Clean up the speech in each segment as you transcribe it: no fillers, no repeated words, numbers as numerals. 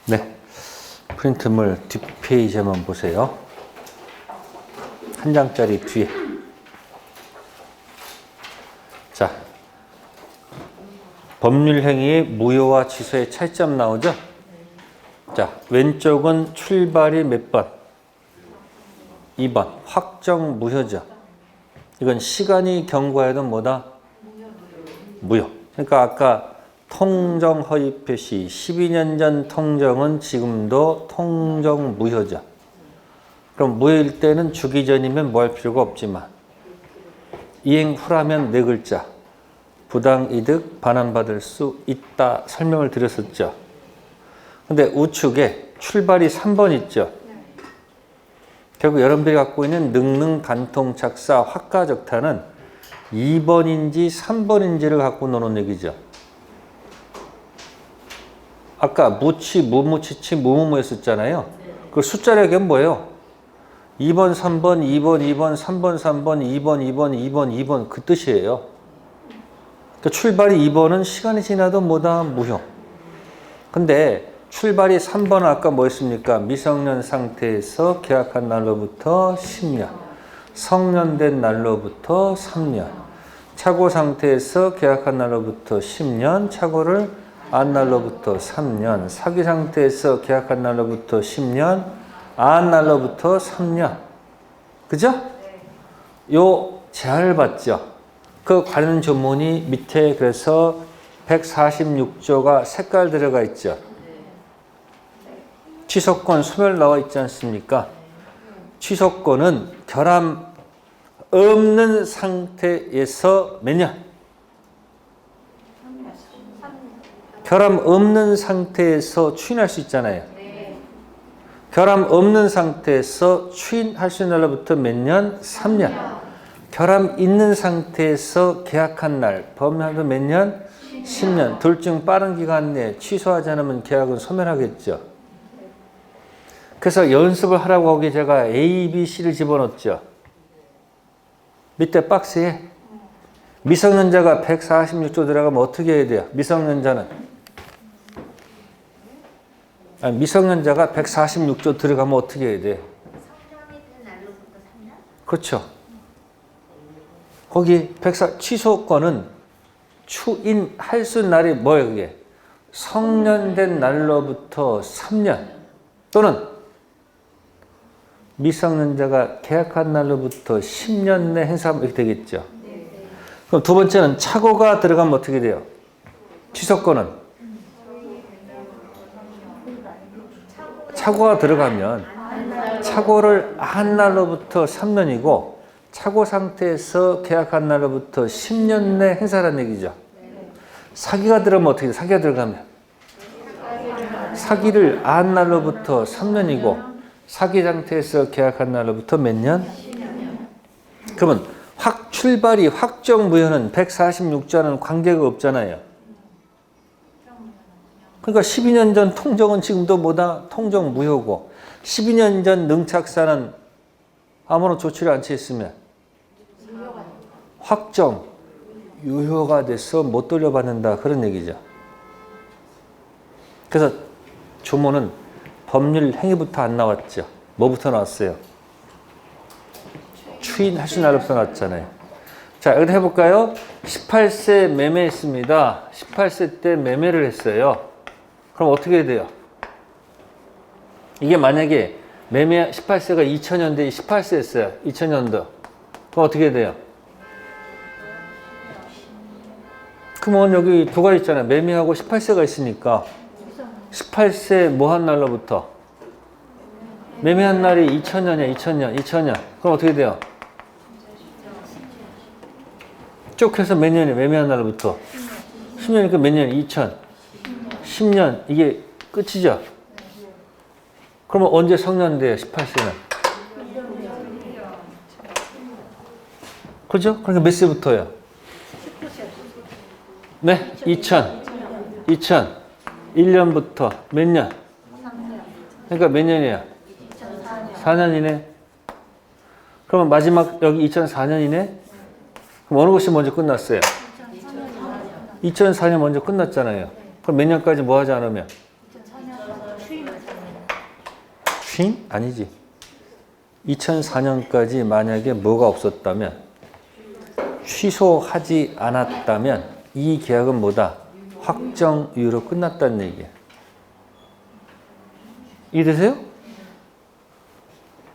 네, 프린트물 뒷페이지 한번 보세요. 한 장짜리 뒤에. 자, 법률행위의 무효와 취소의 차이점 나오죠? 자, 왼쪽은 출발이 몇 번? 2번. 확정 무효죠. 이건 시간이 경과해도 뭐다? 무효. 그러니까 아까 통정 허위 표시 12년 전 통정은 지금도 통정 무효죠. 그럼 무효일 때는 주기 전이면 뭐 할 필요가 없지만 이행 후라면 네 글자 부당이득 반환받을 수 있다 설명을 드렸었죠. 근데 우측에 출발이 3번 있죠. 결국 여러분들이 갖고 있는 능능 간통 작사 확가적타는 2번인지 3번인지를 갖고 노는 얘기죠. 아까 무치, 무무치치, 무무무였었잖아요. 그 숫자력이 뭐예요? 2번, 3번, 2번, 2번, 3번, 3번, 2번, 2번, 2번, 2번 그 뜻이에요. 그러니까 출발이 2번은 시간이 지나도 뭐다? 무효. 근데 출발이 3번은 아까 뭐였습니까? 미성년 상태에서 계약한 날로부터 10년, 성년된 날로부터 3년, 착오 상태에서 계약한 날로부터 10년, 착오를 안 날로부터 3년, 사기 상태에서 계약한 날로부터 10년, 안 날로부터 3년. 그죠? 요 제한을 받죠. 그 관련 조문이 밑에 그래서 146조가 색깔 들어가 있죠. 취소권 소멸 나와 있지 않습니까? 취소권은 결함 없는 상태에서 몇 년? 결함 없는 상태에서 추인할 수 있잖아요. 결함 없는 상태에서 추인할 수 있는 날로부터 몇 년? 3년. 결함 있는 상태에서 계약한 날, 범위하면 몇 년? 10년. 둘 중 빠른 기간 내에 취소하지 않으면 계약은 소멸하겠죠. 그래서 연습을 하라고 하기 제가 A, B, C를 집어넣었죠. 밑에 박스에 미성년자가 146조 들어가면 어떻게 해야 돼요? 미성년자가 146조 들어가면 어떻게 해야 돼? 성년이 된 날로부터 3년? 그렇죠. 거기 취소권은 추인할 수 있는 날이 뭐예요, 그게? 성년된 날로부터 3년 또는 미성년자가 계약한 날로부터 10년 내 행사하면 이렇게 되겠죠. 그럼 두 번째는 착오가 들어가면 어떻게 돼요? 취소권은 착오가 들어가면 착오를 한 날로부터 3년이고 착오 상태에서 계약한 날로부터 10년 내 행사라는 얘기죠. 사기가 들어가면 어떻게 돼요? 사기가 들어가면 사기를 한 날로부터 3년이고 사기 상태에서 계약한 날로부터 몇 년? 그러면 출발이 확정 무효는 146조와는 관계가 없잖아요. 그러니까 12년 전 통정은 지금도 뭐다? 통정 무효고 12년 전 능착사는 아무런 조치를 안 취했으면 확정 유효가 돼서 못 돌려받는다 그런 얘기죠. 그래서 조문은 법률 행위부터 안 나왔죠. 뭐부터 나왔어요? 추인할 수 있는 날부터 나왔잖아요. 자, 여기 해볼까요? 18세 매매했습니다. 18세 때 매매를 했어요. 그럼 어떻게 해야 돼요? 이게 만약에 매매 18세가 2000년대에 18세였어요. 2000년도. 그럼 어떻게 해야 돼요? 그러면 여기 두 가지 있잖아요. 매매하고 18세가 있으니까 18세 뭐 한 날로부터? 매매한 날이 2000년이야. 2000년. 그럼 어떻게 돼요? 쭉 해서 몇 년이에요? 매매한 날로부터 10년이니까 몇 년? 2000 10년 이게 끝이죠? 그러면 언제 성년돼요? 18세는 그죠? 그러니까 몇 세부터요? 네? 2000 1년부터 몇 년? 그러니까 몇 년이야? 4년이네. 그러면 마지막 여기 2004년이네? 그럼 어느 것이 먼저 끝났어요? 2004년 먼저 끝났잖아요. 그럼 몇 년까지 뭐 하지 않으면? 취임? 아니지. 2004년까지 만약에 뭐가 없었다면, 취소하지 않았다면 이 계약은 뭐다? 확정유예로 끝났다는 얘기야. 이해되세요?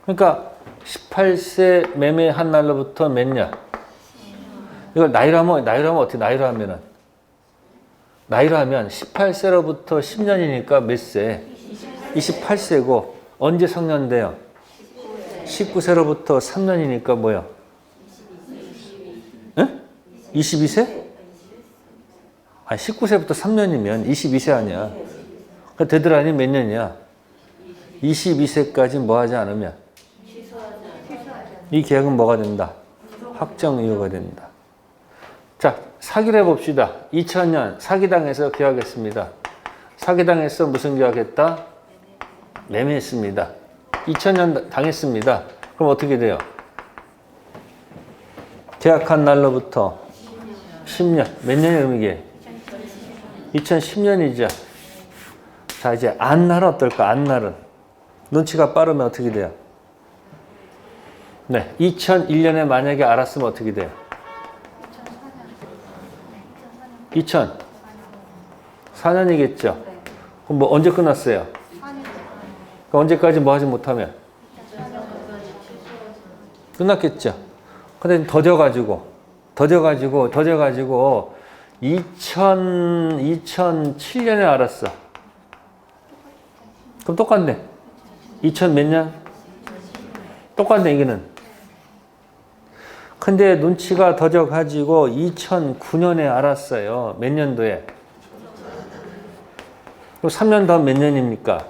그러니까 18세 매매한 날로부터 몇 년? 이걸 나이로 하면 어떻게 나이로 하면은? 나이로 하면 18세로부터 10년이니까 몇 세? 28세고 언제 성년돼요? 19세로부터 3년이니까 뭐야? 22세? 아니 19세부터 3년이면 22세 아니야. 그 되돌아니 몇 년이야? 22세까지 뭐 하지 않으면 이 계약은 뭐가 된다? 확정유효가 된다. 자, 사기를 해봅시다. 2000년 사기당해서 계약했습니다. 사기당해서 무슨 계약했다? 매매했습니다. 2000년 당했습니다. 그럼 어떻게 돼요? 계약한 날로부터 10년. 몇 년이에요, 이게? 2010년이죠. 자, 이제 안날은 어떨까? 안날은. 눈치가 빠르면 어떻게 돼요? 네. 2001년에 만약에 알았으면 어떻게 돼요? 2004년이겠죠. 그럼 뭐 언제 끝났어요? 그러니까 언제까지 뭐 하지 못하면? 끝났겠죠. 근데 더뎌가지고 2007년에 알았어. 그럼 똑같네. 2000 몇 년? 똑같네, 이게는. 근데 눈치가 더뎌가지고 2009년에 알았어요. 몇 년도에? 그럼 3년 다음 몇 년입니까?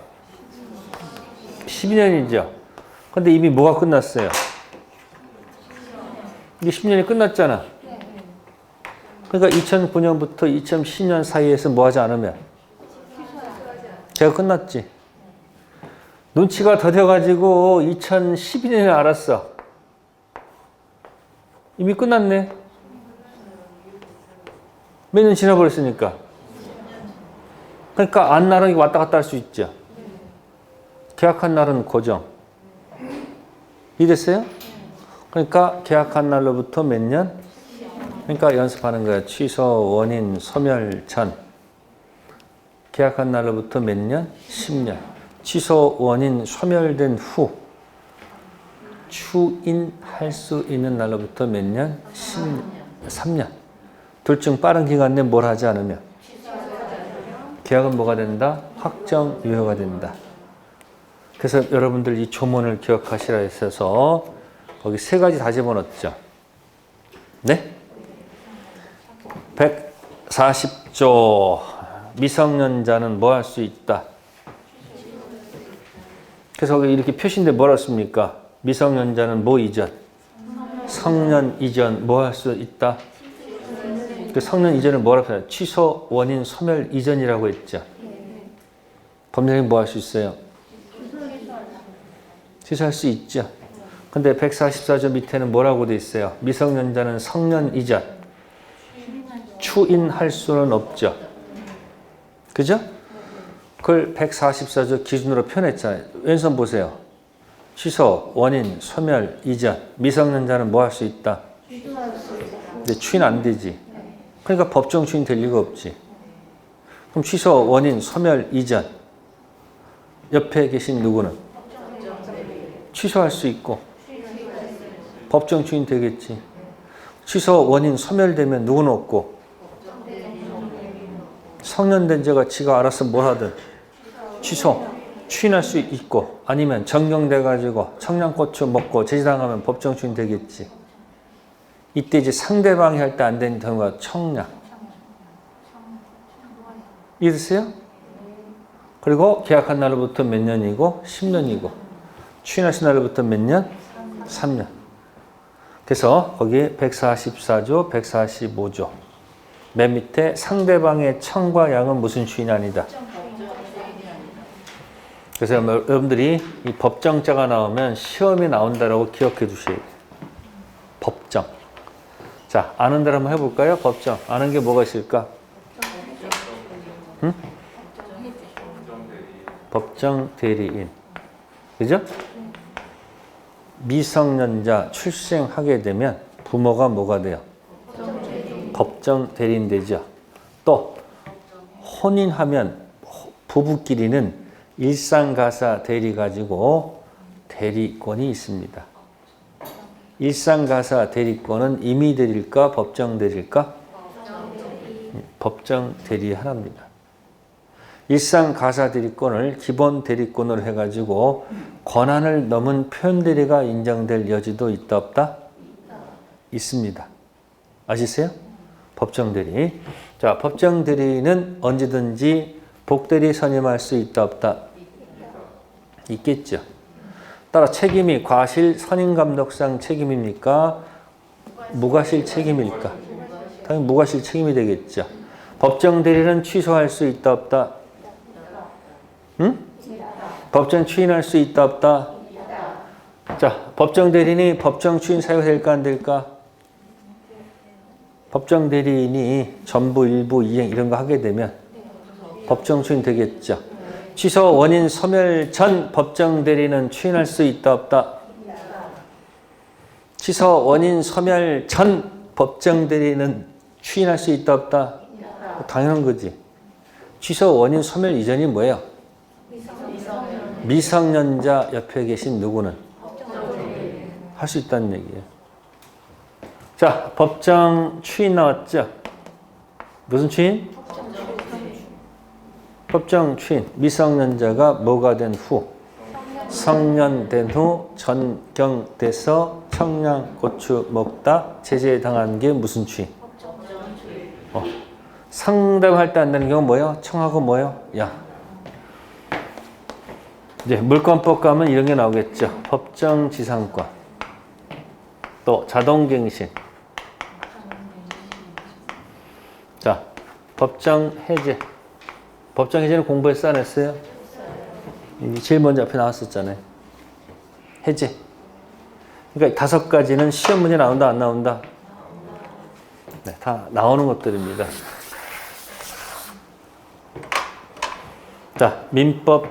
12년이죠. 근데 이미 뭐가 끝났어요? 이게 10년이 끝났잖아. 그러니까 2009년부터 2010년 사이에서 뭐 하지 않으면? 제가 끝났지. 눈치가 더뎌가지고 2012년에 알았어. 이미 끝났네. 몇 년 지나버렸으니까. 그러니까 안 날은 왔다 갔다 할 수 있죠. 계약한 날은 고정. 이해됐어요? 그러니까 계약한 날로부터 몇 년? 그러니까 연습하는 거야. 취소, 원인, 소멸 전. 계약한 날로부터 몇 년? 10년. 취소, 원인, 소멸된 후. 추인할 수 있는 날로부터 몇 년? 10년. 3년. 둘 중 빠른 기간 내에 뭘 하지 않으면? 계약은 뭐가 된다? 확정 유효가 된다. 그래서 여러분들 이 조문을 기억하시라 했어서 거기 세 가지 다 집어넣었죠. 네? 140조 미성년자는 뭐 할 수 있다? 그래서 거기 이렇게 표시인데 뭐라 씁니까? 미성년자는 뭐 이전? 성년 이전 뭐 할 수 있다? 그 성년 이전을 뭐라고 해요? 취소, 원인, 소멸 이전이라고 했죠. 법률적인 뭐 할 수 있어요? 취소할 수 있죠. 근데 144조 밑에는 뭐라고 돼 있어요? 미성년자는 성년 이전 추인할 수는 없죠. 그죠? 그걸 144조 기준으로 표현했잖아요. 왼손 보세요. 취소, 원인, 소멸, 이전. 미성년자는 뭐 할 수 있다? 근데 추인 안 되지. 그러니까 법정 추인 될 리가 없지. 그럼 취소, 원인, 소멸, 이전. 옆에 계신 누구는? 취소할 수 있고. 법정 추인 되겠지. 취소, 원인, 소멸되면 누구는 없고. 성년된 자가 지가 알아서 뭘 하든 취소, 추인할 수 있고 아니면 정경돼가지고 청양고추 먹고 제지당하면 법정 추인 되겠지. 이때 이제 상대방이 할 때 안 되는 경우가 청량. 이해되세요? 그리고 계약한 날로부터 몇 년이고 10년이고 추인하신 날로부터 몇 년? 3년. 그래서 거기에 144조, 145조 맨 밑에 상대방의 청과 양은 무슨 추인이 아니다. 그래서 여러분들이 이 법정자가 나오면 시험이 나온다라고 기억해 주셔야 돼요. 법정. 자, 아는 대로 한번 해볼까요? 법정. 아는 게 뭐가 있을까? 응? 법정 대리인. 그죠? 미성년자 출생하게 되면 부모가 뭐가 돼요? 법정 대리인 되죠. 또 혼인하면 부부끼리는 일상가사 대리 가지고 대리권이 있습니다. 일상가사 대리권은 임의 대리일까 법정 대리일까? 법정 대리 하나입니다. 일상가사 대리권을 기본 대리권으로 해가지고 권한을 넘은 표현 대리가 인정될 여지도 있다 없다? 있습니다. 아시세요? 법정 대리. 자, 법정 대리는 언제든지 복대리 선임할 수 있다 없다? 있겠죠. 따라 책임이 과실 선임감독상 책임입니까? 무과실 책임일까? 당연히 무과실 책임이 되겠죠. 법정 대리는 취소할 수 있다 없다? 응? 법정 추인할 수 있다 없다? 자, 법정 대리인이 법정 추인 사유가 될까 안 될까? 법정 대리인이 전부 일부 이행 이런 거 하게 되면 법정 추인 되겠죠. 취소 원인 소멸 전 법정 대리는 추인할 수 있다 없다? 취소 원인 소멸 전 법정 대리는 추인할 수 있다 없다? 당연한 거지. 취소 원인 소멸 이전이 뭐예요? 미성년자 옆에 계신 누구는 할 수 있다는 얘기예요. 자, 법정 추인 나왔죠? 무슨 추인? 법정 추인. 미성년자가 뭐가 된 후? 성년된 후 전경돼서 청양고추 먹다 제재당한 게 무슨 추인? 상담할 때 한다는 경우 뭐예요? 청하고 뭐예요? 야. 이제 물권법 가면 이런 게 나오겠죠. 법정지상권. 또 자동갱신. 자, 법정해제. 법정해제는 공부했어 안 했어요? 제일 먼저 앞에 나왔었잖아요. 해제. 그러니까 5가지는 시험 문제 나온다 안 나온다? 네, 다 나오는 것들입니다. 자, 민법,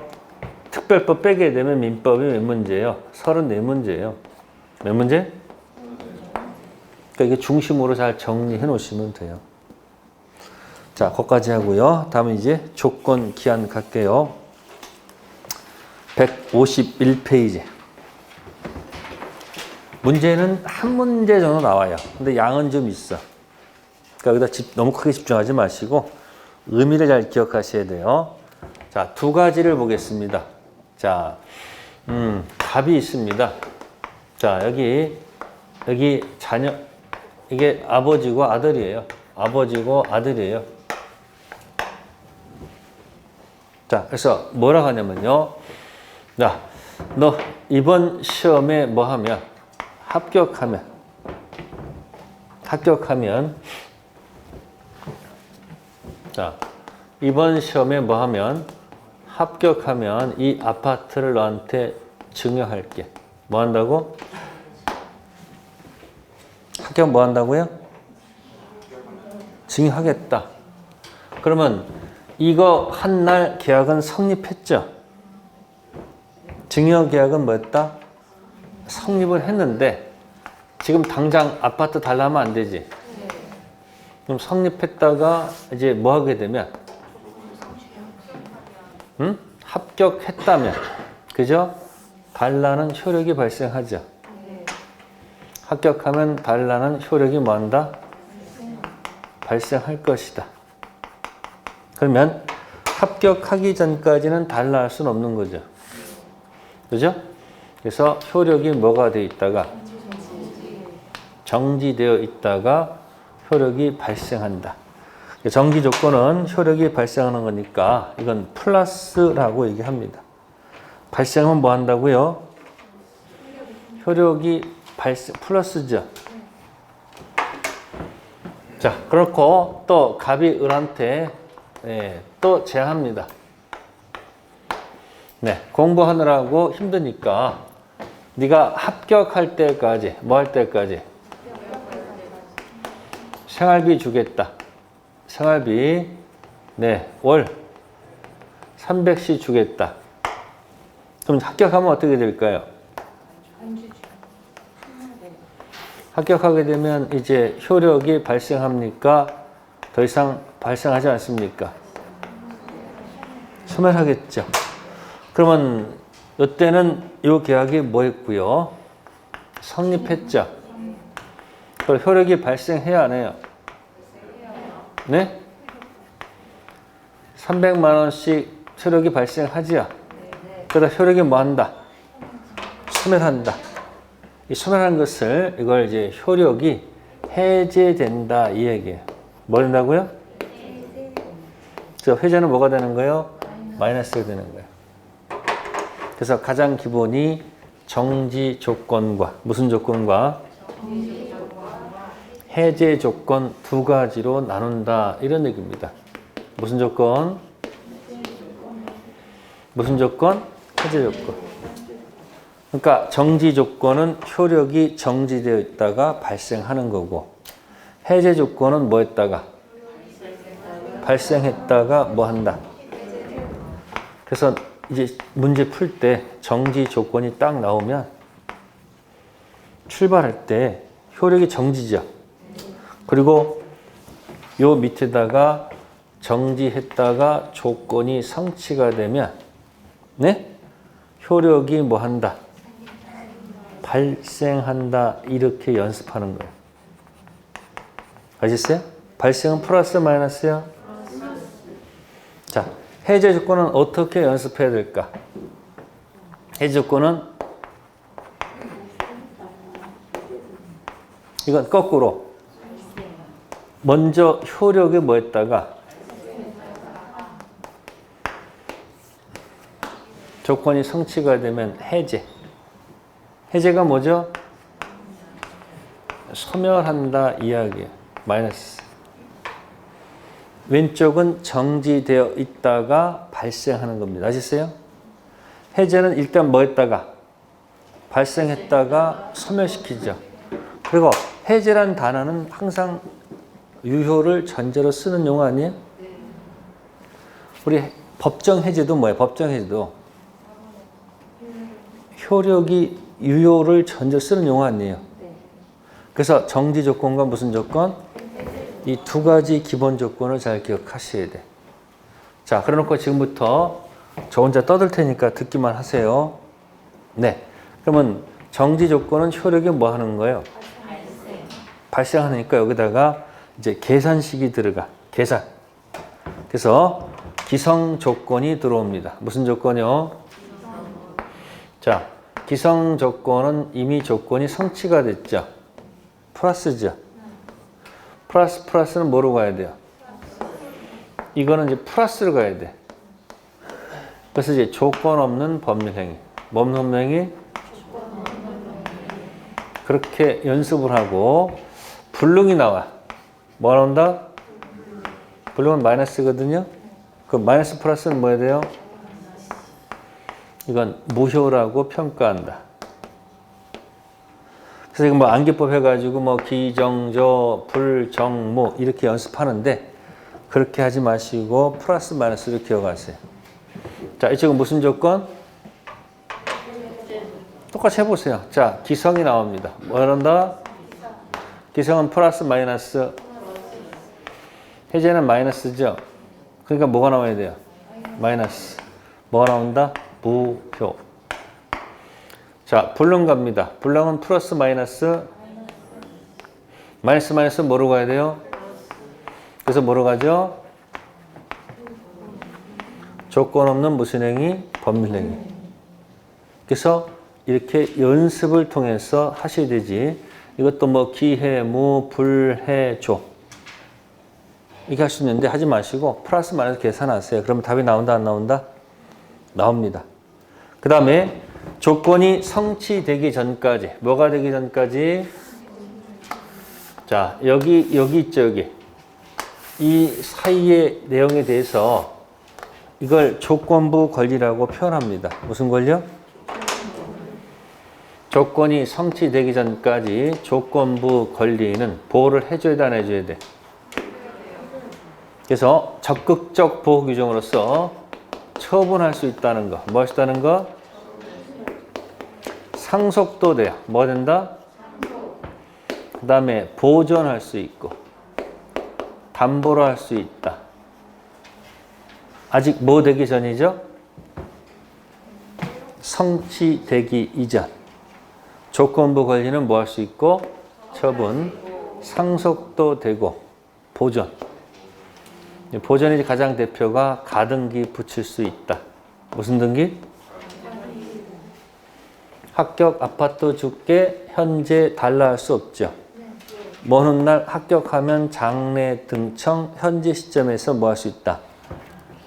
특별법 빼게 되면 민법이 몇 문제예요? 34문제예요. 몇 문제? 그러니까 이게 중심으로 잘 정리해 놓으시면 돼요. 자, 거기까지 하고요. 다음은 이제 조건 기한 갈게요. 151페이지. 문제는 한 문제 정도 나와요. 근데 양은 좀 있어. 그러니까 여기다 너무 크게 집중하지 마시고 의미를 잘 기억하셔야 돼요. 자, 2가지를 보겠습니다. 자, 답이 있습니다. 자, 여기 자녀, 이게 아버지고 아들이에요. 아버지고 아들이에요. 자, 그래서 뭐라고 하냐면요. 자, 너 이번 시험에 뭐 하면, 합격하면, 자, 이번 시험에 뭐 하면, 합격하면 이 아파트를 너한테 증여할게. 뭐 한다고? 합격 뭐 한다고요? 증여하겠다. 그러면 이거 한 날 계약은 성립했죠? 증여 계약은 뭐였다? 성립을 했는데 지금 당장 아파트 달라면 안 되지. 그럼 성립했다가 이제 뭐 하게 되면 합격했다면 그죠? 달라는 효력이 발생하죠. 합격하면 달라는 효력이 뭐 한다? 발생할 것이다. 그러면 합격하기 전까지는 달라할 수는 없는 거죠. 그죠? 그래서 효력이 뭐가 되어 있다가 정지되어 있다가 효력이 발생한다. 정지 조건은 효력이 발생하는 거니까 이건 플러스라고 얘기합니다. 발생하면 뭐 한다고요? 효력이 발생, 플러스죠. 자, 그렇고 또 갑이 을한테 또 제안합니다. 네, 공부하느라고 힘드니까 네가 합격할 때까지 뭐 할 때까지 생활비 주겠다. 생활비 월 300씩 주겠다. 그럼 합격하면 어떻게 될까요? 합격하게 되면 이제 효력이 발생합니까? 더 이상 발생하지 않습니까? 소멸하겠죠. 그러면 이때는 이 계약이 뭐 했고요? 성립했죠. 그럼 효력이 발생해야 안 해요? 네? 300만 원씩 효력이 발생하지요. 그러다 효력이 뭐 한다? 소멸한다. 이 소멸한 것을 이걸 이제 효력이 해제된다 이 얘기예요. 뭐 된다고요? 그래서 해제는 뭐가 되는 거예요? 마이너스가 되는 거예요. 그래서 가장 기본이 정지 조건과 무슨 조건과 해제 조건 두 가지로 나눈다 이런 얘기입니다. 무슨 조건? 무슨 조건? 해제 조건. 그러니까 정지 조건은 효력이 정지되어 있다가 발생하는 거고 해제 조건은 뭐 했다가 발생했다가 뭐 한다. 그래서 이제 문제 풀 때 정지 조건이 딱 나오면 출발할 때 효력이 정지죠. 그리고 요 밑에다가 정지했다가 조건이 성취가 되면 네? 효력이 뭐 한다? 발생한다. 이렇게 연습하는 거예요. 아셨어요? 발생은 플러스 마이너스요? 자, 해제 조건은 어떻게 연습해야 될까? 해제 조건은 이건 거꾸로 먼저 효력이 뭐 했다가 조건이 성취가 되면 해제. 해제가 뭐죠? 소멸한다 이야기예요. 마이너스. 왼쪽은 정지되어 있다가 발생하는 겁니다. 아시겠어요? 해제는 일단 뭐 했다가 발생했다가 소멸시키죠. 그리고 해제란 단어는 항상 유효를 전제로 쓰는 용어 아니에요? 우리 법정 해제도 뭐예요? 법정 해제도 효력이 유효를 전제로 쓰는 용어 아니에요? 그래서 정지 조건과 무슨 조건? 이 두 가지 기본 조건을 잘 기억하셔야 돼. 자, 그래놓고 지금부터 저 혼자 떠들 테니까 듣기만 하세요. 네. 그러면 정지 조건은 효력이 뭐 하는 거예요? 발생하니까 여기다가 이제 계산식이 들어가. 계산. 그래서 기성 조건이 들어옵니다. 무슨 조건이요? 자, 기성 조건은 이미 조건이 성취가 됐죠. 플러스죠. 플러스는 뭐로 가야 돼요? 이거는 이제 플러스로 가야 돼. 그래서 이제 조건 없는 법률행위. 뭔 법률행위? 그렇게 연습을 하고 불능이 나와. 뭐 나온다? 불능은 마이너스거든요. 그 마이너스 플러스는 뭐 해야 돼요? 이건 무효라고 평가한다. 그래서 이거 뭐 암기법 해가지고 뭐 기정조, 불정무 이렇게 연습하는데 그렇게 하지 마시고 플러스 마이너스를 기억하세요. 자, 이쪽은 무슨 조건? 똑같이 해보세요. 자, 기성이 나옵니다. 뭐 이런다? 기성은 플러스 마이너스. 해제는 마이너스죠. 그러니까 뭐가 나와야 돼요? 마이너스. 뭐가 나온다? 무효. 자, 불능 갑니다. 불능은 플러스 마이너스. 마이너스 뭐로 가야 돼요? 그래서 뭐로 가죠? 조건 없는 무슨 행위? 법률행위. 그래서 이렇게 연습을 통해서 하셔야 되지. 이것도 뭐 기해, 무, 불, 해, 조. 이렇게 할 수 있는데 하지 마시고 플러스 마이너스 계산하세요. 그러면 답이 나온다 안 나온다? 나옵니다. 그 다음에 조건이 성취되기 전까지. 뭐가 되기 전까지? 자, 여기 있죠, 여기. 이 사이의 내용에 대해서 이걸 조건부 권리라고 표현합니다. 무슨 권리요? 조건이 성취되기 전까지 조건부 권리는 보호를 해줘야 돼, 안 해줘야 돼? 그래서 적극적 보호 규정으로서 처분할 수 있다는 거. 뭐 할 수 있다는 거? 상속도 돼요. 뭐 된다? 그 다음에 보존할 수 있고 담보로 할 수 있다. 아직 뭐 되기 전이죠? 성취되기 이전. 조건부 권리는 뭐 할 수 있고? 처분, 상속도 되고 보존. 보존이 가장 대표가 가등기 붙일 수 있다. 무슨 등기? 합격 아파트 줄게 현재 달라 할 수 없죠. 먼 훗날 합격하면 장래 등청 현재 시점에서 뭐 할 수 있다?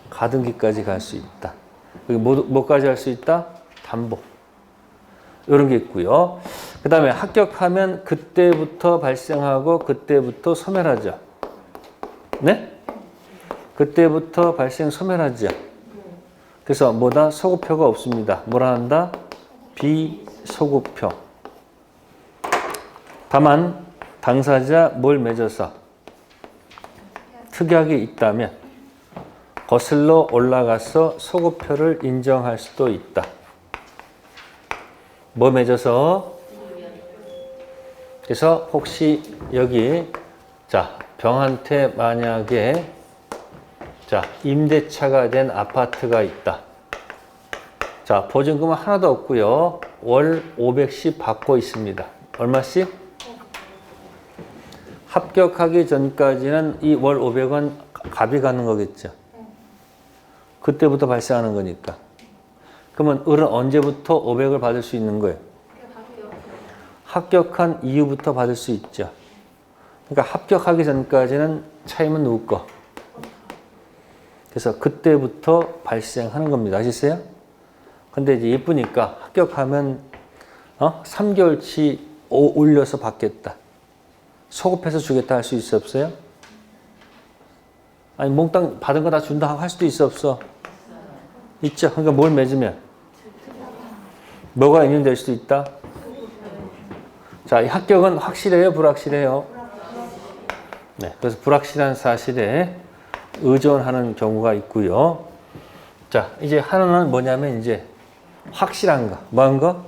가등기까지 갈 수 있다. 그리고 뭐까지 할 수 있다? 담보. 이런 게 있고요. 그 다음에 합격하면 그때부터 발생하고 그때부터 소멸하죠. 네? 그때부터 발생 소멸하죠. 그래서 뭐다? 소급표가 없습니다. 뭐라 한다? 비소급표. 다만 당사자 뭘 맺어서 특약이 있다면 거슬러 올라가서 소급표를 인정할 수도 있다. 뭐 맺어서? 그래서 혹시 여기 자 병한테 만약에 자 임대차가 된 아파트가 있다. 자 보증금은 하나도 없고요. 월 500씩 받고 있습니다. 얼마씩? 합격하기 전까지는 이 월 500원 값이 가는 거겠죠. 그때부터 발생하는 거니까. 그러면 을은 언제부터 500을 받을 수 있는 거예요? 합격한 이후부터 받을 수 있죠. 그러니까 합격하기 전까지는 차임은 누구 거? 그래서 그때부터 발생하는 겁니다. 아시겠어요? 근데 이제 예쁘니까 합격하면 3개월치 올려서 받겠다. 소급해서 주겠다 할 수 있어 없어요? 아니 몽땅 받은 거 다 준다 하고 할 수도 있어 없어? 있죠. 그러니까 뭘 맺으면? 뭐가 인연될 수도 있다? 자, 이 합격은 확실해요? 불확실해요? 네, 그래서 불확실한 사실에 의존하는 경우가 있고요. 자, 이제 하나는 뭐냐면 이제 확실한 거. 뭐한 거?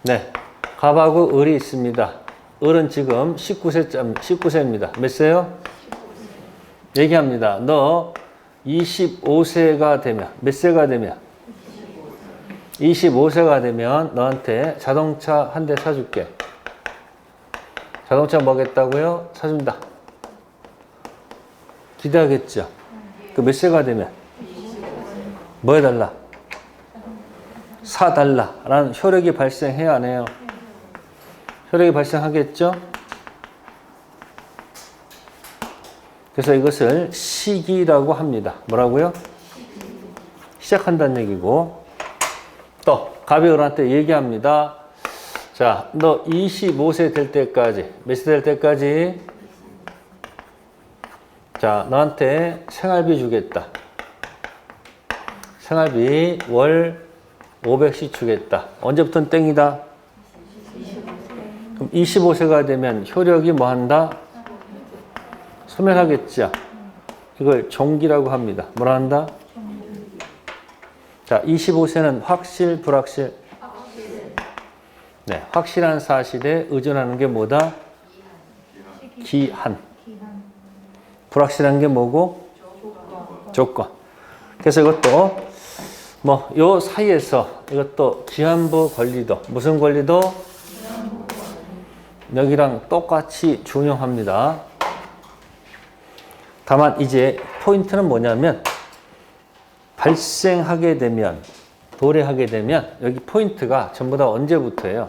네, 갑하고 을이 있습니다. 을은 지금 19세입니다. 몇 세요? 얘기합니다. 너 25세가 되면, 몇 세가 되면? 25세가 되면 너한테 자동차 한 대 사줄게. 자동차 뭐겠다고요? 사준다. 기대하겠죠? 그 몇 세가 되면? 뭐 해달라? 사달라. 라는 효력이 발생해야 안 해요? 효력이 발생하겠죠? 그래서 이것을 시기라고 합니다. 뭐라고요? 시작한다는 얘기고. 또 갑이 을한테 얘기합니다. 자, 너 25세 될 때까지, 몇 세 될 때까지? 자, 너한테 생활비 주겠다. 생활비 월 500씩 주겠다. 언제부터는 땡이다? 그럼 25세가 되면 효력이 뭐 한다? 소멸하겠죠. 이걸 종기라고 합니다. 뭐라 한다? 자, 25세는 확실, 불확실? 네, 확실한 사실에 의존하는 게 뭐다? 기한. 불확실한 게 뭐고? 조건. 그래서 이것도 뭐 요 사이에서 이것도 기한부 권리도 무슨 권리도? 여기랑 똑같이 준용합니다. 다만 이제 포인트는 뭐냐면 발생하게 되면 도래하게 되면 여기 포인트가 전부 다 언제부터예요?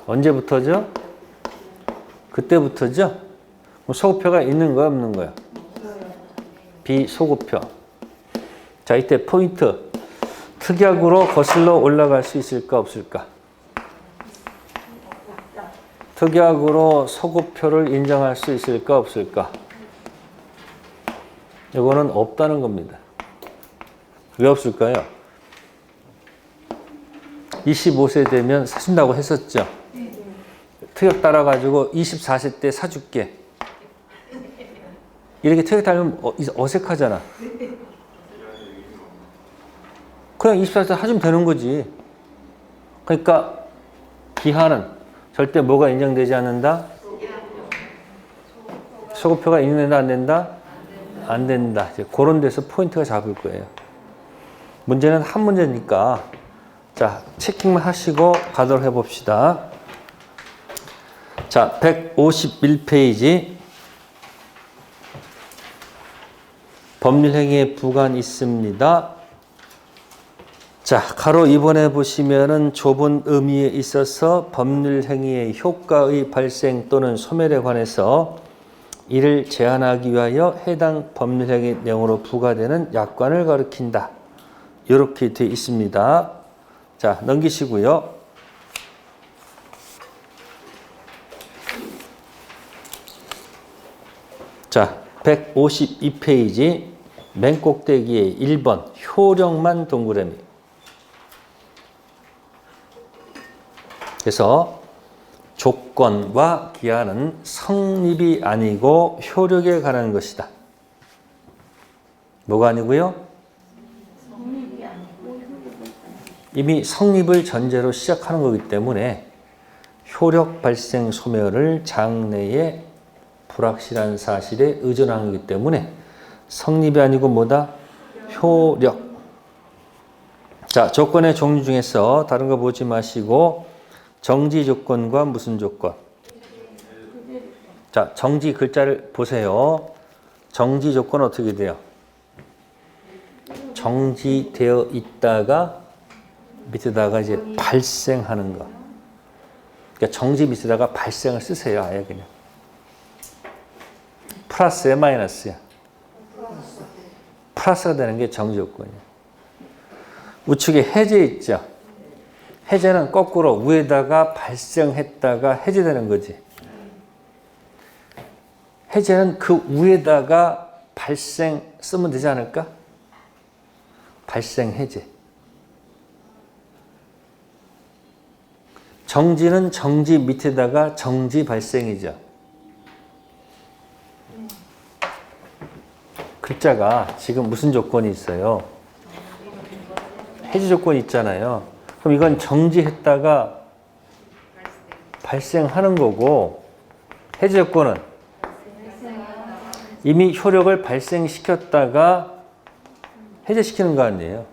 언제부터죠? 그때부터죠? 그럼 소급표가 있는 거야 없는 거야? 비소급표. 자, 이때 포인트. 특약으로 거슬러 올라갈 수 있을까 없을까? 특약으로 소급표를 인정할 수 있을까 없을까? 이거는 없다는 겁니다. 왜 없을까요? 25세 되면 사준다고 했었죠. 특약 따라가지고 24세 때 사줄게. 이렇게 특약 따르면 어색하잖아. 그냥 24세 사주면 되는 거지. 그러니까 기한은 절대 뭐가 인정되지 않는다? 소급표가 인정된다 안 된다? 안 된다. 이제 그런 데서 포인트가 잡을 거예요. 문제는 한 문제니까 자 체킹만 하시고 가도록 해봅시다. 자 151페이지 법률행위에 부관 있습니다. 자, 가로 2번에 보시면은 좁은 의미에 있어서 법률행위의 효과의 발생 또는 소멸에 관해서 이를 제한하기 위하여 해당 법률행위 내용으로 부과되는 약관을 가리킨다. 이렇게 되어 있습니다. 자, 넘기시고요. 자, 152페이지 맨 꼭대기에 1번 효력만 동그라미. 그래서 조건과 기한은 성립이 아니고 효력에 관한 것이다. 뭐가 아니고요? 이미 성립을 전제로 시작하는 거기 때문에 효력 발생 소멸을 장래의 불확실한 사실에 의존하는 거기 때문에 성립이 아니고 뭐다? 효력. 자, 조건의 종류 중에서 다른 거 보지 마시고 정지 조건과 무슨 조건? 자, 정지 글자를 보세요. 정지 조건은 어떻게 돼요? 정지되어 있다가 밑에다가 이제 발생하는 거. 그러니까 정지 밑에다가 발생을 쓰세요. 아예 그냥. 플러스야 마이너스야? 플러스가 되는 게 정지 조건이에요. 우측에 해제 있죠? 해제는 거꾸로 위에다가 발생했다가 해제되는 거지. 해제는 그 위에다가 발생 쓰면 되지 않을까? 발생 해제. 정지는 정지 밑에다가 정지 발생이죠. 글자가 지금 무슨 조건이 있어요? 해제 조건이 있잖아요. 그럼 이건 정지했다가 발생하는 거고, 해제 조건은 이미 효력을 발생시켰다가 해제시키는 거 아니에요.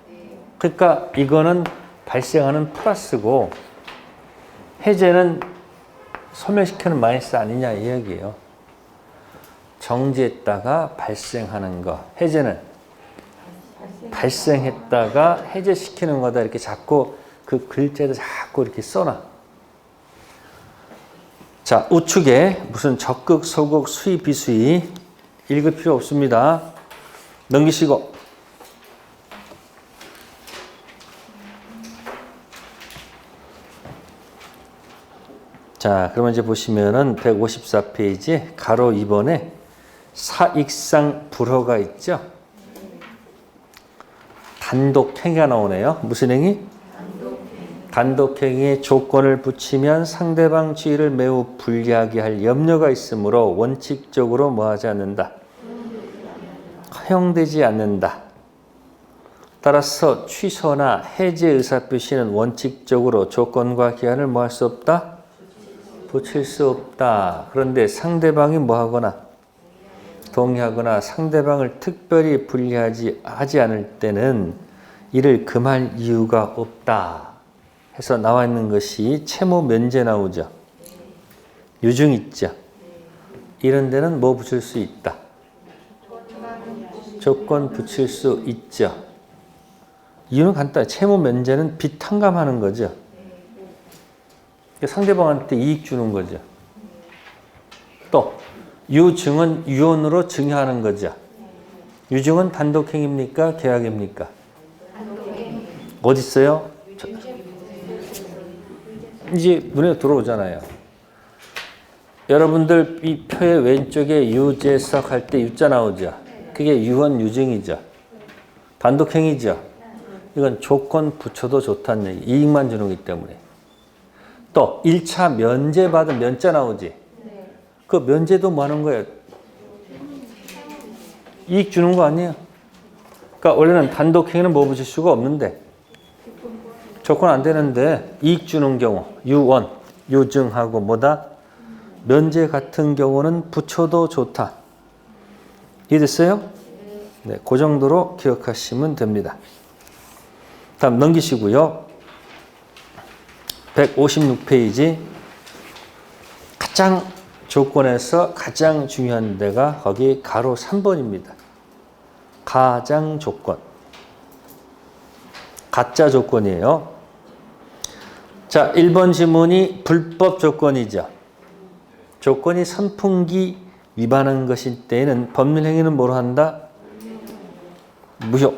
그러니까 이거는 발생하는 플러스고 해제는 소멸시키는 마이너스 아니냐 이 얘기예요. 정지했다가 발생하는 거, 해제는 발생했다가 해제시키는 거다. 이렇게 자꾸 그 글자에다 자꾸 이렇게 써놔. 자, 우측에 무슨 적극, 소극, 수위, 비수위 읽을 필요 없습니다. 넘기시고. 자, 그러면 이제 보시면은 154페이지 가로 2번에 사익상 불허가 있죠? 단독행위가 나오네요. 무슨 행위? 단독행위에 조건을 붙이면 상대방 지위를 매우 불리하게 할 염려가 있으므로 원칙적으로 뭐하지 않는다. 허용되지 않는다. 따라서 취소나 해제 의사표시는 원칙적으로 조건과 기한을 뭐할 수 없다? 붙일 수 없다. 그런데 상대방이 뭐하거나 동의하거나 상대방을 특별히 불리하지 않을 때는 이를 금할 이유가 없다 해서 나와 있는 것이 채무 면제 나오죠. 유증 있죠. 이런 데는 뭐 붙일 수 있다. 조건 붙일 수 있죠. 이유는 간단해. 채무 면제는 빚 탕감하는 거죠. 상대방한테 이익 주는 거죠. 또 유증은 유언으로 증여하는 거죠. 유증은 단독행위입니까? 계약입니까? 어디 있어요? 이제 눈에 들어오잖아요. 여러분들 이 표의 왼쪽에 유재석 할 때 유자 나오죠. 그게 유언 유증이죠. 단독행위죠. 이건 조건 붙여도 좋다는 얘기. 이익만 주는 거기 때문에. 또 1차 면제받은 면자 나오지. 그 면제도 뭐 하는 거예요? 이익 주는 거 아니에요? 그러니까 원래는 단독행위는 뭐 붙일 수가 없는데 조건 안 되는데 이익 주는 경우 유언, 유증하고 뭐다? 면제 같은 경우는 붙여도 좋다. 이해됐어요? 네, 그 정도로 기억하시면 됩니다. 다음 넘기시고요. 156페이지. 가장 조건에서 가장 중요한 데가 거기 가로 3번입니다. 가장 조건. 가짜 조건이에요. 자, 1번 지문이 불법 조건이죠. 조건이 선풍기 위반한 것일 때에는 법률 행위는 뭐로 한다? 무효.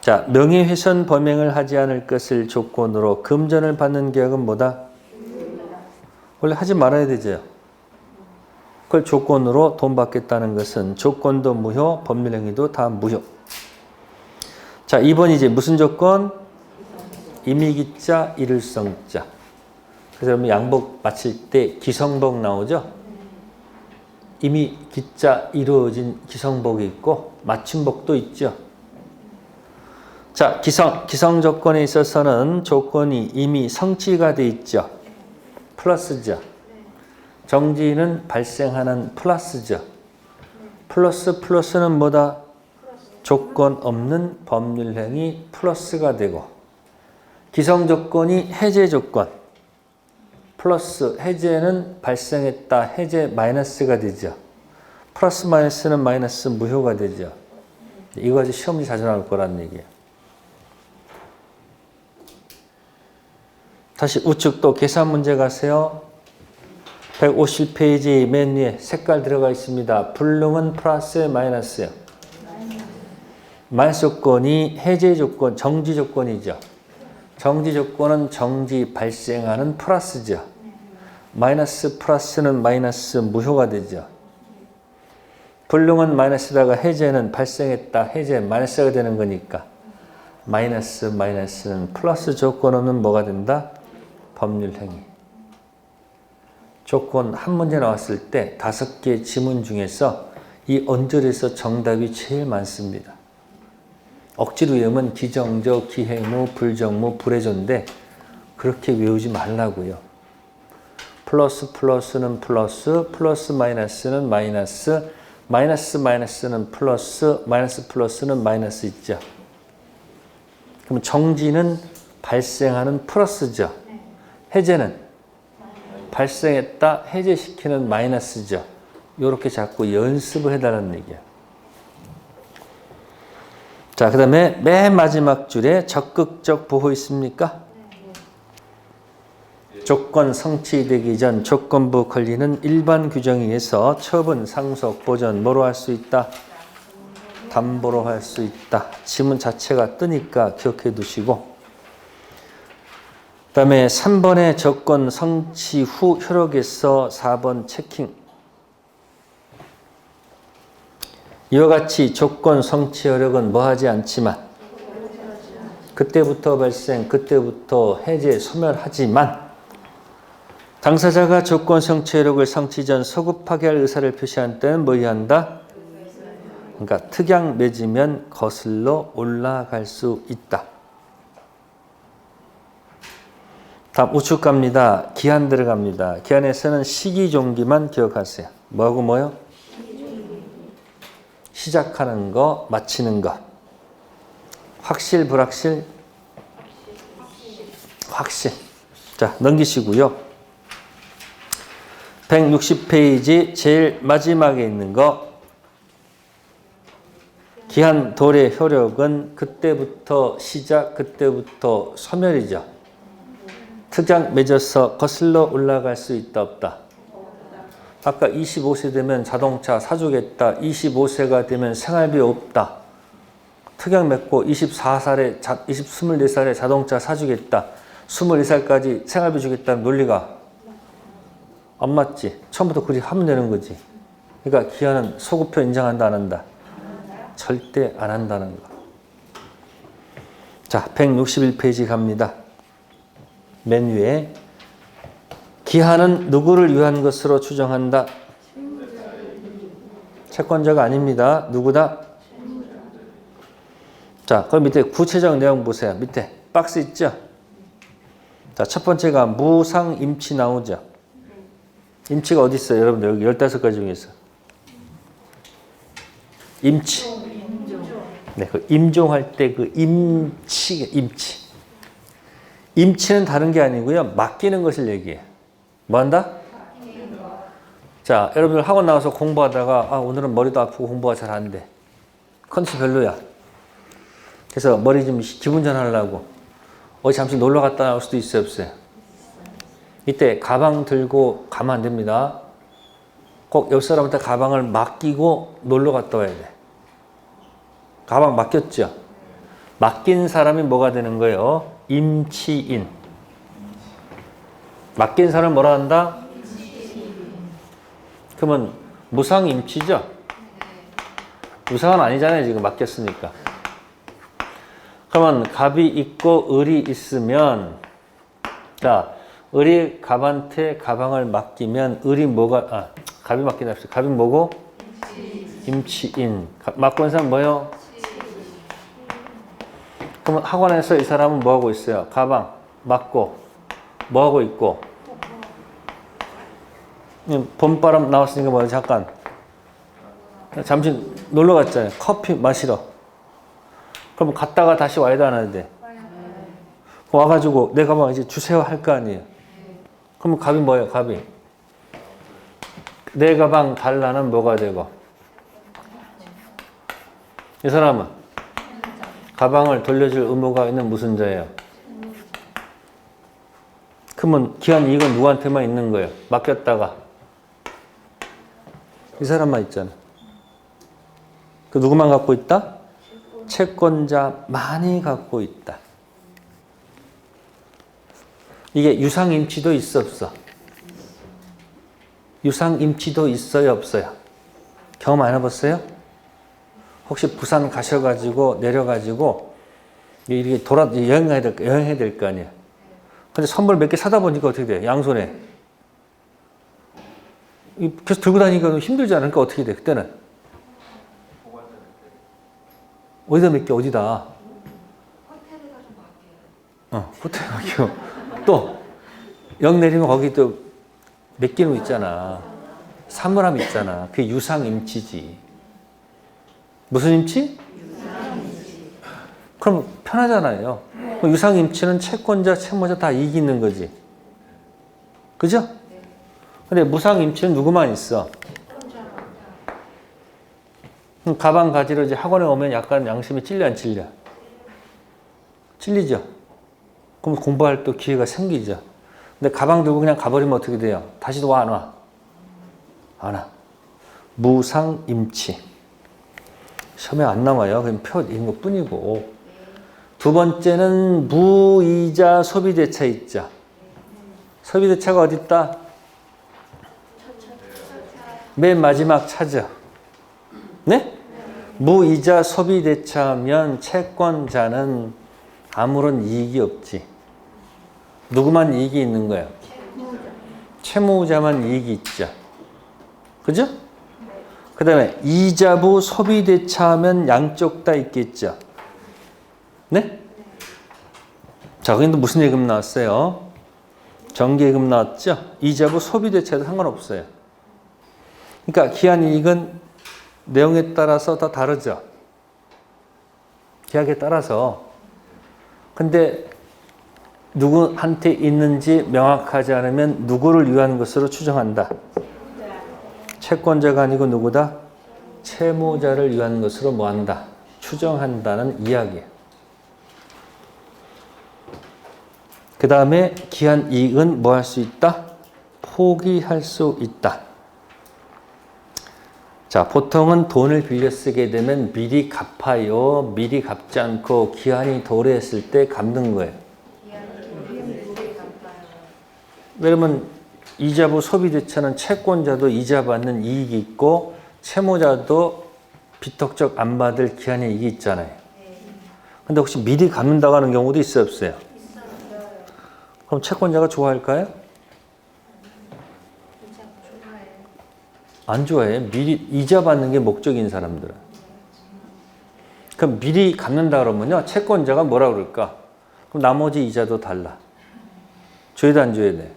자, 명예훼손 범행을 하지 않을 것을 조건으로 금전을 받는 계약은 뭐다? 원래 하지 말아야 되죠. 그걸 조건으로 돈 받겠다는 것은 조건도 무효, 법률 행위도 다 무효. 자, 2번이지 무슨 조건? 임의기자, 일일성자. 그래서 여러분 양복 마칠 때 기성복 나오죠? 이미 기자 이루어진 기성복이 있고 맞춤복도 있죠. 자, 기성 조건에 있어서는 조건이 이미 성취가 돼 있죠. 플러스죠. 정지는 발생하는 플러스죠. 플러스는 뭐다? 조건 없는 법률행위 플러스가 되고 기성 조건이 해제 조건. 플러스 해제는 발생했다. 해제 마이너스가 되죠. 플러스 마이너스는 마이너스 무효가 되죠. 이거 아주 시험지 자주 나올 거란 얘기예요. 다시 우측 또 계산 문제 가세요. 150페이지 맨 위에 색깔 들어가 있습니다. 불능은 플러스에 마이너스요. 마이너스 조건이 해제 조건, 정지 조건이죠. 정지 조건은 정지 발생하는 플러스죠. 마이너스 플러스는 마이너스 무효가 되죠. 불능은 마이너스다가 해제는 발생했다. 해제 마이너스가 되는 거니까 마이너스는 플러스 조건 없는 뭐가 된다? 법률 행위. 조건 한 문제 나왔을 때 5개 지문 중에서 이 언저리에서 정답이 제일 많습니다. 억지로 외우면 기정조, 기행무, 불정무, 불해조인데 그렇게 외우지 말라고요. 플러스는 플러스, 플러스 마이너스는 마이너스, 마이너스는 플러스, 플러스는 마이너스 있죠. 그럼 정지는 발생하는 플러스죠. 해제는 발생했다, 해제시키는 마이너스죠. 이렇게 자꾸 연습을 해달라는 얘기예요. 자, 그 다음에 맨 마지막 줄에 적극적 보호 있습니까? 조건 성취되기 전 조건부 권리는 일반 규정에 의해서 처분, 상속, 보전 뭐로 할 수 있다? 담보로 할 수 있다. 지문 자체가 뜨니까 기억해 두시고 그 다음에 3번의 조건 성취 후 효력에서 4번 체킹. 이와 같이 조건 성취 효력은 뭐하지 않지만 그때부터 발생, 그때부터 해제, 소멸하지만 당사자가 조건 성취 효력을 성취 전 소급하게 할 의사를 표시한 때는 뭐 해야 한다? 그러니까 특약 맺으면 거슬러 올라갈 수 있다. 다음 우측 갑니다. 기한 들어갑니다. 기한에서는 시기 종기만 기억하세요. 뭐하고 뭐요? 시작하는 거, 마치는 거. 확실, 불확실? 확실. 자, 넘기시고요. 160페이지 제일 마지막에 있는 거. 기한 도래 효력은 그때부터 시작, 그때부터 소멸이죠. 특약 맺어서 거슬러 올라갈 수 있다, 없다? 아까 25세 되면 자동차 사주겠다. 25세가 되면 생활비 없다. 특약 맺고 24살에 자동차 사주겠다. 24살까지 생활비 주겠다는 논리가 안 맞지. 처음부터 그렇게 하면 되는 거지. 그러니까 기한은 소급표 인정한다, 안 한다? 절대 안 한다는 거. 자, 161페이지 갑니다. 맨 위에 기한은 누구를 위한 것으로 추정한다? 채권자가 아닙니다. 누구다? 자, 그럼 밑에 구체적 내용 보세요. 밑에 박스 있죠? 자, 첫 번째가 무상 임치 나오죠? 임치가 어디 있어요? 여러분들 여기 15가지 중에서. 임치. 네, 그 임종할 때 그 임치. 임치는 다른 게 아니고요. 맡기는 것을 얘기해. 뭐 한다? 자, 여러분들 학원 나와서 공부하다가 아, 오늘은 머리도 아프고 공부가 잘 안 돼. 컨디션 별로야. 그래서 머리 좀 기분 전하려고 어디 잠시 놀러 갔다 나올 수도 있어요, 없어요? 이때 가방 들고 가면 안 됩니다. 꼭 옆 사람한테 가방을 맡기고 놀러 갔다 와야 돼. 가방 맡겼죠? 맡긴 사람이 뭐가 되는 거예요? 임치인. 맡긴 사람 뭐라 한다? 그러면 무상임치죠? 무상은 아니잖아요, 지금 맡겼으니까. 그러면 갑이 있고 을이 있으면, 자, 을이 갑한테 가방을 맡기면 을이 뭐가, 갑이 맡긴다 합시다. 갑이 뭐고? 임치인. 맡고 있는 사람 뭐예요? 그러면 학원에서 이 사람은 뭐 하고 있어요? 가방 맡고 뭐 하고 있고? 봄바람 나왔으니까 뭐야? 잠깐 잠시 놀러 갔잖아요. 커피 마시러. 그럼 갔다가 다시 와야 돼, 안 와야 돼? 와가지고 내 가방 이제 주세요 할 거 아니에요. 그러면 갑이 뭐예요? 갑이 내 가방 달라는 뭐가 되고? 이 사람은 가방을 돌려줄 의무가 있는 무슨 자예요? 그러면 기한 이익은 누구한테만 있는 거예요? 맡겼다가 이 사람만 있잖아. 그 누구만 갖고 있다? 채권자만이 갖고 있다. 이게 유상임치도 있어 없어? 유상임치도 있어요 없어요? 경험 안 해봤어요? 혹시 부산 가셔가지고 내려가지고 이렇게 여행해야 될 거 아니에요. 근데 선물 몇 개 사다 보니까 어떻게 돼요? 양손에. 계속 들고 다니니까 힘들지 않을까? 어떻게 돼? 그때는 어디다 몇 개 어디다? 호텔에다 좀 맡겨요. 호텔에 맡겨. 또 영 내리면 거기 또 맡기는 거 있잖아. 사물함 있잖아. 그게 유상임치지. 무슨 임치? 유상임치. 그럼 편하잖아요. 그럼 유상임치는 채권자, 채무자 다 이익이 있는 거지. 그죠? 근데 무상임치는 누구만 있어? 그럼 가방 가지러 이제 학원에 오면 약간 양심이 찔려 안 찔려? 찔리죠? 그럼 공부할 또 기회가 생기죠. 근데 가방 들고 그냥 가버리면 어떻게 돼요? 다시도 와, 안 와? 안 와. 무상임치. 시험에 안 나와요. 그냥 표 있는 것 뿐이고. 두 번째는 무이자 소비대차 있죠. 소비대차가 어디 있다? 맨 마지막 차죠. 네? 무이자 소비대차면 채권자는 아무런 이익이 없지. 누구만 이익이 있는 거예요? 채무자만 이익이 있죠. 그죠? 그 다음에 이자부 소비대차하면 양쪽 다 있겠죠. 네? 자, 거기는 무슨 예금 나왔어요? 정기예금 나왔죠? 이자부 소비대차도 상관없어요. 그러니까 기한이익은 내용에 따라서 다 다르죠. 계약에 따라서. 근데 누구한테 있는지 명확하지 않으면 누구를 위한 것으로 추정한다. 채권자가 아니고 누구다? 채무자를 위한 것으로 뭐한다? 추정한다는 이야기예요. 그 다음에 기한 이익은 뭐 할 수 있다? 포기할 수 있다. 자, 보통은 돈을 빌려 쓰게 되면 미리 갚아요. 미리 갚지 않고 기한이 도래했을 때 갚는 거예요. 왜냐면 이자부 소비대차는 채권자도 이자 받는 이익이 있고 채무자도 비턱적 안 받을 기한의 이익이 있잖아요. 근데 혹시 미리 갚는다고 하는 경우도 있어요, 없어요? 그럼 채권자가 좋아할까요? 안 좋아해. 미리 이자 받는 게 목적인 사람들은. 그럼 미리 갚는다 그러면요, 채권자가 뭐라 그럴까? 그럼 나머지 이자도 달라. 줘야 돼, 안 줘야 돼?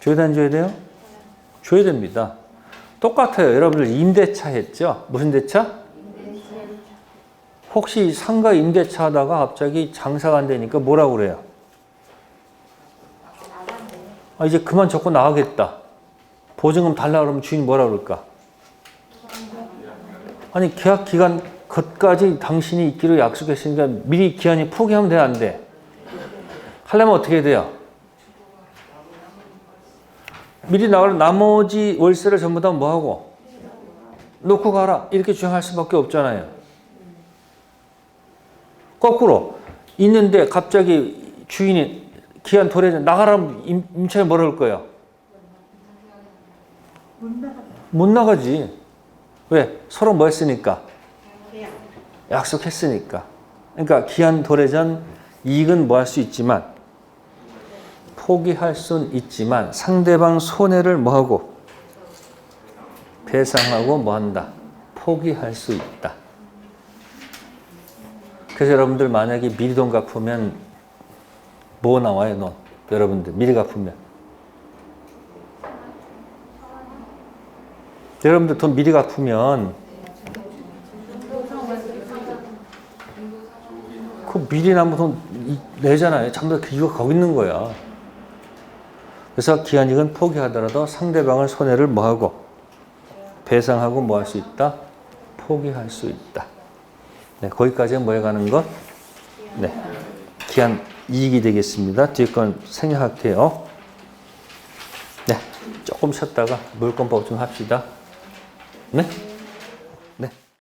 줘야 돼, 안 줘야 돼요? 줘야 됩니다. 똑같아요. 여러분들 임대차 했죠? 무슨 대차? 혹시 상가 임대차 하다가 갑자기 장사가 안 되니까 뭐라고 그래요? 아, 이제 그만 접고 나가겠다. 보증금 달라 그러면 주인이 뭐라 그럴까? 아니, 계약 기간 끝까지 당신이 있기로 약속했으니까 미리 기한이 포기하면 돼, 안 돼? 하려면 어떻게 해야 돼요? 미리 나가면 나머지 월세를 전부 다 뭐하고? 놓고 가라. 이렇게 주장할 수밖에 없잖아요. 거꾸로 있는데 갑자기 주인이 기한 도래전 나가라면 임차인이 뭐라 그럴 거예요? 못 나가지. 왜? 서로 뭐 했으니까? 약속했으니까. 그러니까 기한 도래 전 이익은 뭐 할 수 있지만 포기할 수는 있지만 상대방 손해를 뭐하고? 배상하고 뭐한다? 포기할 수 있다. 그래서 여러분들 만약에 미리 돈 갚으면 뭐 나와요? 돈. 여러분들 미리 갚으면. 여러분들 돈 미리 갚으면 그 미리 남은 돈 내잖아요. 전부 다 이유가 거기 있는 거야. 그래서 기한이익은 포기하더라도 상대방을 손해를 뭐하고? 배상하고 뭐 할 수 있다? 포기할 수 있다. 네, 거기까지는 뭐 해가는 것? 네, 기한 이익이 되겠습니다. 뒤에 건 생략할게요. 네, 조금 쉬었다가 물권법 좀 합시다. 네?